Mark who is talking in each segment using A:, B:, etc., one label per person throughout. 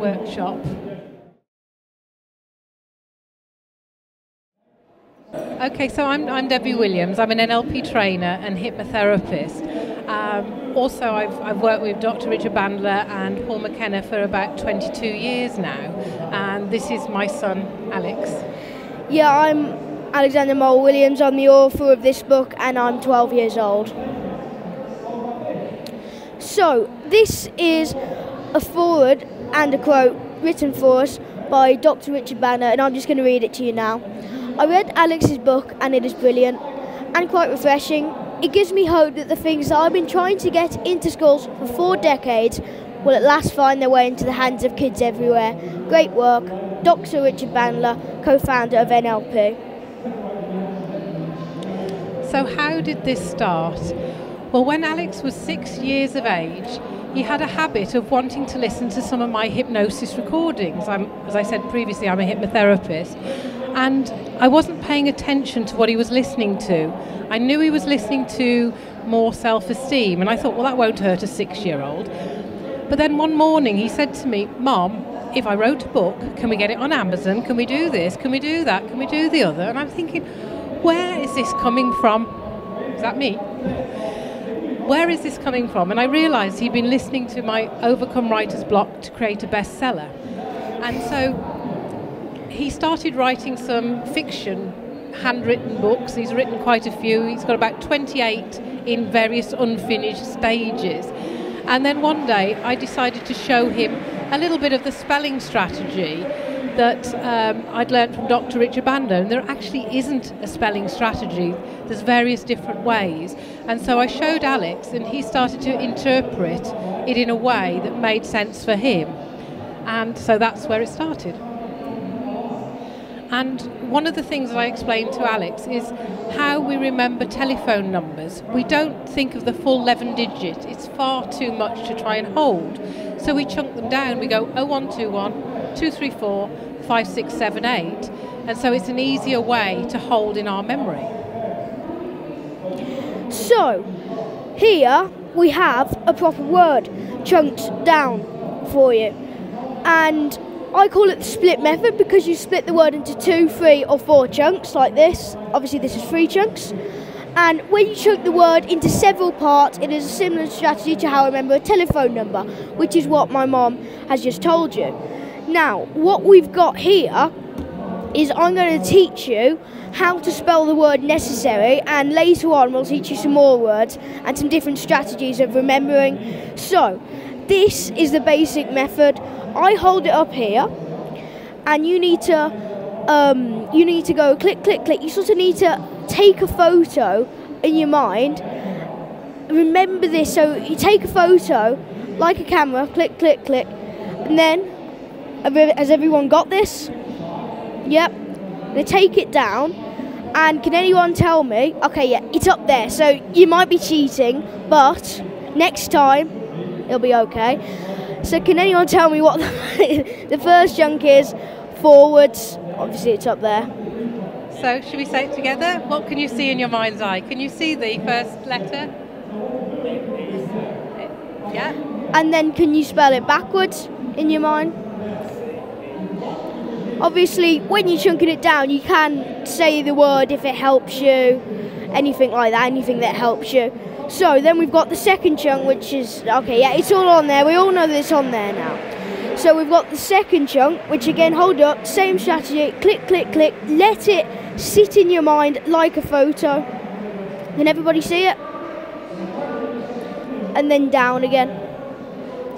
A: workshop. Okay, so I'm Debbie Williams. I'm an NLP trainer and hypnotherapist. Also, I've worked with Dr. Richard Bandler and Paul McKenna for about 22 years now, and this is my son, Alex.
B: Yeah, I'm Alexander Mole Williams. I'm the author of this book, and I'm 12 years old. So, this is a foreword and a quote written for us by Dr. Richard Bandler, and I'm just going to read it to you now. I read Alex's book, and it is brilliant and quite refreshing. It gives me hope that the things that I've been trying to get into schools for 4 decades will at last find their way into the hands of kids everywhere. Great work, Dr. Richard Bandler, co-founder of NLP.
A: So how did this start? Well, when Alex was 6 years of age, he had a habit of wanting to listen to some of my hypnosis recordings. As I said previously, I'm a hypnotherapist, and I wasn't paying attention to what he was listening to. I knew he was listening to more self-esteem, and I thought, well, that won't hurt a 6-year-old. But then one morning he said to me, Mom, if I wrote a book, can we get it on Amazon? Can we do this? Can we do that? Can we do the other? And I'm thinking, where is this coming from? Is that me? Where is this coming from? And I realised he'd been listening to my Overcome Writer's Block to create a bestseller. And so he started writing some fiction, handwritten books. He's written quite a few. He's got about 28 in various unfinished stages. And then one day I decided to show him a little bit of the spelling strategy that I'd learned from Dr. Richard Bandler. And there actually isn't a spelling strategy. There's various different ways. And so I showed Alex, and he started to interpret it in a way that made sense for him. And so that's where it started. And one of the things that I explained to Alex is how we remember telephone numbers. We don't think of the full 11 digits. It's far too much to try and hold. So we chunk them down. We go 0121 234 5678. And so it's an easier way to hold in our memory.
B: So, here we have a proper word chunked down for you. And I call it the split method because you split the word into 2, 3 or 4 chunks like this. Obviously this is 3 chunks. And when you chunk the word into several parts, it is a similar strategy to how I remember a telephone number, which is what my mom has just told you. Now, what we've got here is I'm going to teach you how to spell the word necessary, and later on we'll teach you some more words and some different strategies of remembering. So, this is the basic method. I hold it up here, and you need to go click, click, click. You sort of need to take a photo in your mind. Remember this. So you take a photo like a camera, click, click, click, and then has everyone got this? Yep. They take it down, and can anyone tell me? Okay, yeah, it's up there. So you might be cheating, but next time it'll be okay. So can anyone tell me what the first chunk is? Forwards. Obviously it's up there.
A: So should we say it together? What can you see in your mind's eye? Can you see the first letter? Yeah.
B: And then can you spell it backwards in your mind? Obviously when you're chunking it down you can say the word if it helps you, anything like that, anything that helps you. So then we've got the second chunk, which is, okay, yeah, it's all on there. We all know that it's on there now. So we've got the second chunk, which again, hold up, same strategy, click, click, click, let it sit in your mind like a photo. Can everybody see it? And then down again.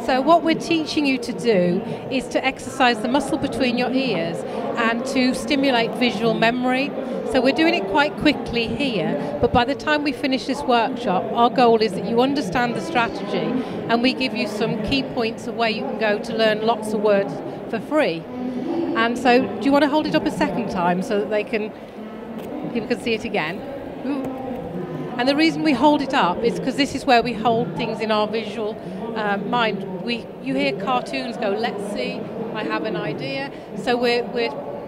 A: So what we're teaching you to do is to exercise the muscle between your ears and to stimulate visual memory. So we're doing it quite quickly here, but by the time we finish this workshop, our goal is that you understand the strategy and we give you some key points of where you can go to learn lots of words for free. And so do you want to hold it up a second time so that people can see it again? Ooh. And the reason we hold it up is because this is where we hold things in our visual mind. You hear cartoons go, let's see, I have an idea. So we're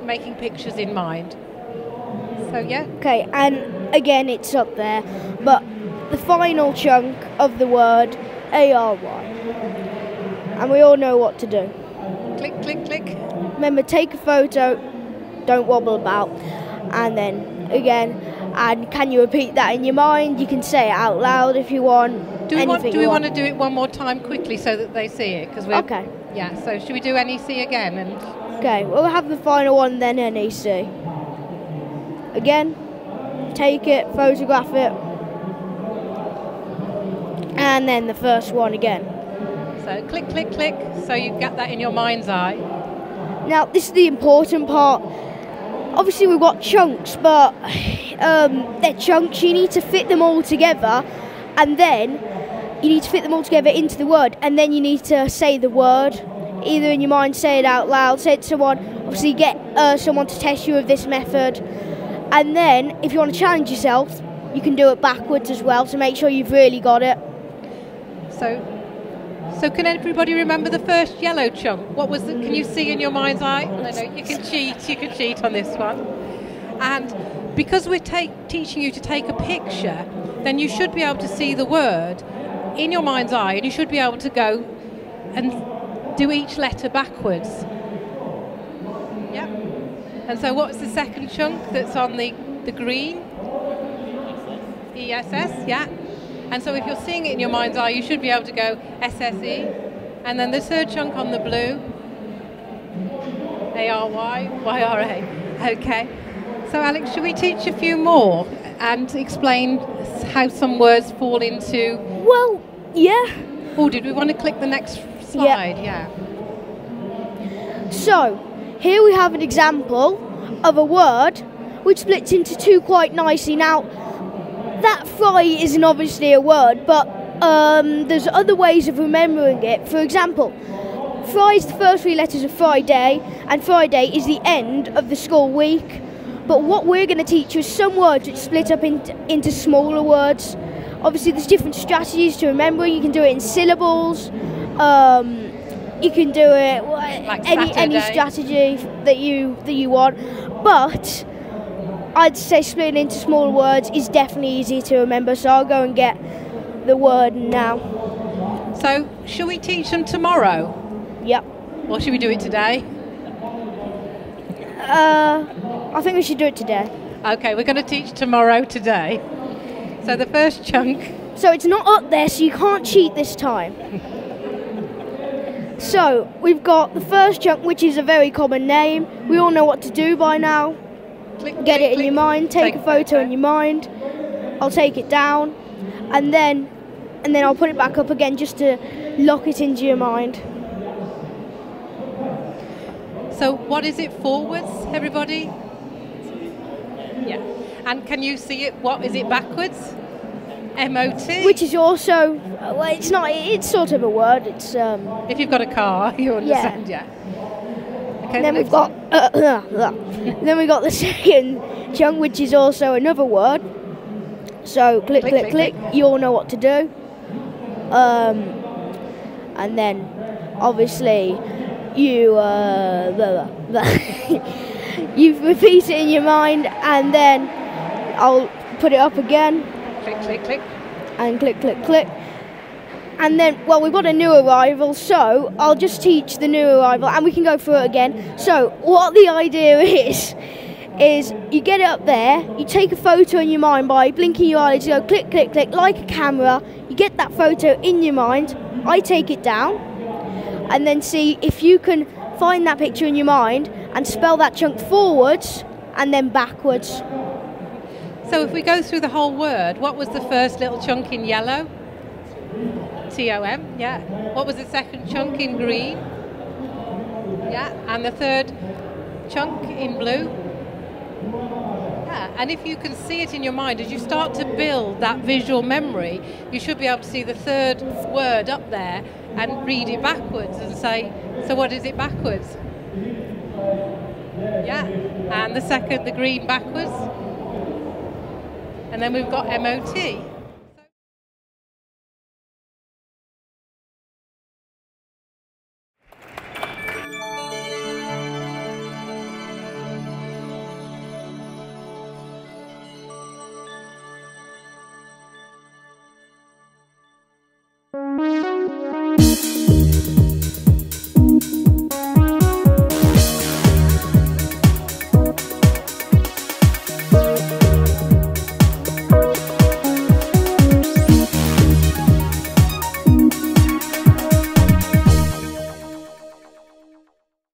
A: making pictures in mind. So yeah.
B: Okay, and again it's up there, but the final chunk of the word ARY. And we all know what to do.
A: click, click, click.
B: Remember, take a photo, don't wobble about, and then again. And can you repeat that in your mind? You can say it out loud if you want.
A: Do we want to do it one more time quickly so that they see it?
B: Okay.
A: Yeah. So should we do NEC again?
B: Okay. We'll have the final one then NEC. Again, take it, photograph it, and then the first one again.
A: So click, click, click. So you get that in your mind's eye.
B: Now this is the important part. Obviously we've got chunks, but they're chunks. You need to fit them all together, and then you need to fit them all together into the word, and then you need to say the word, either in your mind, say it out loud, say it to someone. Obviously get someone to test you with this method, and then if you want to challenge yourself, you can do it backwards as well to make sure you've really got it.
A: So can everybody remember the first yellow chunk? What was it? Can you see in your mind's eye? I know you can cheat on this one. And because we're teaching you to take a picture, then you should be able to see the word in your mind's eye, and you should be able to go and do each letter backwards. Yeah. And so what's the second chunk that's on the green? ESS, yeah. And so if you're seeing it in your mind's eye, you should be able to go SSE. And then the third chunk on the blue, ARY, YRA. Okay. So Alex, should we teach a few more and explain how some words fall into...
B: Well, yeah.
A: Oh, did we want to click the next slide? Yeah.
B: So, here we have an example of a word which splits into two quite nicely. Now, that fry isn't obviously a word, but there's other ways of remembering it. For example, fry is the first three letters of Friday, and Friday is the end of the school week. But what we're going to teach you is some words which split up into smaller words. Obviously, there's different strategies to remembering. You can do it in syllables. You can do it
A: like
B: any strategy that you want. But I'd say splitting into smaller words is definitely easier to remember, so I'll go and get the word now.
A: So, should we teach them tomorrow?
B: Yep.
A: Or should we do it today?
B: I think we should do it today.
A: Okay, we're going to teach tomorrow today. So the first chunk...
B: So it's not up there, so you can't cheat this time. So, we've got the first chunk, which is a very common name. We all know what to do by now. Get it in your mind, take a photo in your mind. I'll take it down, and then I'll put it back up again just to lock it into your mind.
A: So what is it forwards, everybody? Yeah. And can you see it? What is it backwards? MOT.
B: Which is also, well, it's not. It's sort of a word. It's
A: if you've got a car, you understand. Yeah. Okay.
B: And then we've got then we got the second chunk, which is also another word. So click, click, click. You all know what to do. And then obviously you you repeat it in your mind, and then I'll put it up again.
A: Click, click, click.
B: And click, click, click. And then, well, we've got a new arrival, so I'll just teach the new arrival, and we can go through it again. So what the idea is you get it up there, you take a photo in your mind by blinking your eyelids, you go click, click, click, like a camera. You get that photo in your mind, I take it down, and then see if you can find that picture in your mind and spell that chunk forwards and then backwards.
A: So if we go through the whole word, what was the first little chunk in yellow? TOM, yeah. What was the second chunk in green? Yeah. And the third chunk in blue? Yeah. And if you can see it in your mind, as you start to build that visual memory, you should be able to see the third word up there and read it backwards and say, so what is it backwards? Yeah. And the second, the green backwards. And then we've got MOT.